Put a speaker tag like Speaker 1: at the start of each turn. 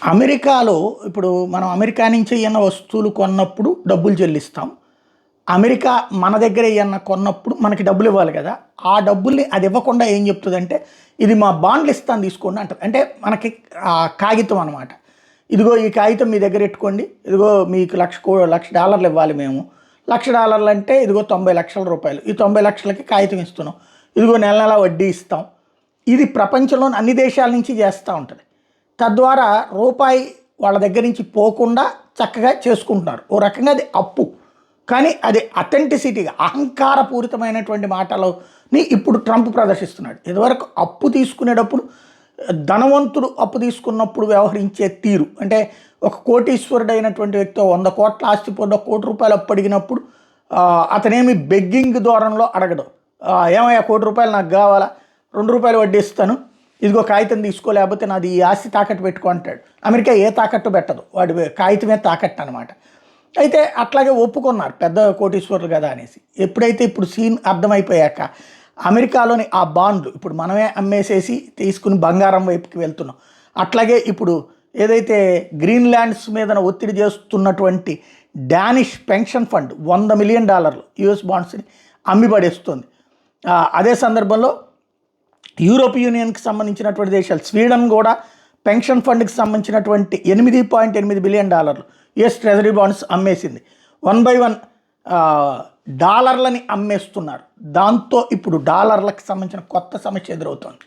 Speaker 1: అమెరికాలో ఇప్పుడు మనం అమెరికా నుంచి ఏమన్నా వస్తువులు కొన్నప్పుడు డబ్బులు చెల్లిస్తాం. అమెరికా మన దగ్గర ఏమన్నా కొన్నప్పుడు మనకి డబ్బులు ఇవ్వాలి కదా! ఆ డబ్బుల్ని అది ఇవ్వకుండా ఏం చెప్తదంటే, "ఇది మా బాండ్లు ఇస్తాను తీసుకోండి" అంటది. అంటే మనకి కాగితం అనమాట. "ఇదిగో ఈ కాగితం మీ దగ్గర ఎట్టుకోండి. ఇదిగో మీకు $1,00,000 ఇవ్వాలి మేము. $1,00,000 అంటే ఇదిగో రూ. 90,00,000. ఈ 90,00,000కి కాగితం ఇస్తున్నాం. ఇదిగో నెల నెలా వడ్డీ ఇస్తాం." ఇది ప్రపంచంలోని అన్ని దేశాల నుంచి చేస్తా ఉంటది. తద్వారా రూపాయి వాళ్ళ దగ్గర నుంచి పోకుండా చక్కగా చేసుకుంటున్నారు. ఓ రకంగా అది అప్పు. కానీ అది అథెంటిసిటీగా అహంకారపూరితమైనటువంటి మాటలని ఇప్పుడు ట్రంప్ ప్రదర్శిస్తున్నాడు. ఇదివరకు అప్పు తీసుకునేటప్పుడు ధనవంతుడు అప్పు తీసుకున్నప్పుడు వ్యవహరించే తీరు అంటే ఒక కోటీశ్వరుడైనటువంటి వ్యక్తి 100 కోట్ల ఆస్తి పొంది ₹1,00,00,000 అప్పు అడిగినప్పుడు అతనేమి బెగ్గింగ్ ధోరణిలో అడగడు. ఏమయ్యా ₹1,00,00,000 నాకు కావాలా, ₹2 వడ్డీ ఇస్తాను, ఇదిగో కాగితం తీసుకో, లేకపోతే నాది ఈ ఆస్తి తాకట్టు పెట్టుకో అంటాడు. అమెరికా ఏ తాకట్టు పెట్టదు, వాడి కాగితమే తాకట్టు అనమాట. అయితే అట్లాగే ఒప్పుకున్నారు పెద్ద కోటీశ్వరులు కదా అనేసి. ఎప్పుడైతే ఇప్పుడు సీన్ అర్థమైపోయాక అమెరికాలోని ఆ బాండ్లు ఇప్పుడు మనమే అమ్మేసేసి తీసుకుని బంగారం వైపుకి వెళ్తున్నాం. అట్లాగే ఇప్పుడు ఏదైతే గ్రీన్లాండ్స్ మీద ఒత్తిడి చేస్తున్నటువంటి Danish pension fund $100 million US బాండ్స్ని అమ్మిపడేస్తుంది. అదే సందర్భంలో యూరోప్ యూనియన్కి సంబంధించినటువంటి దేశాలు స్వీడన్ కూడా పెన్షన్ ఫండ్కి సంబంధించినటువంటి $8.8 బిలియన్ యుఎస్ ట్రెజరీ బాండ్స్ అమ్మేసింది. 1 by 1 డాలర్లని అమ్మేస్తున్నారు. దాంతో ఇప్పుడు డాలర్లకు సంబంధించిన కొత్త సమస్య ఎదురవుతోంది.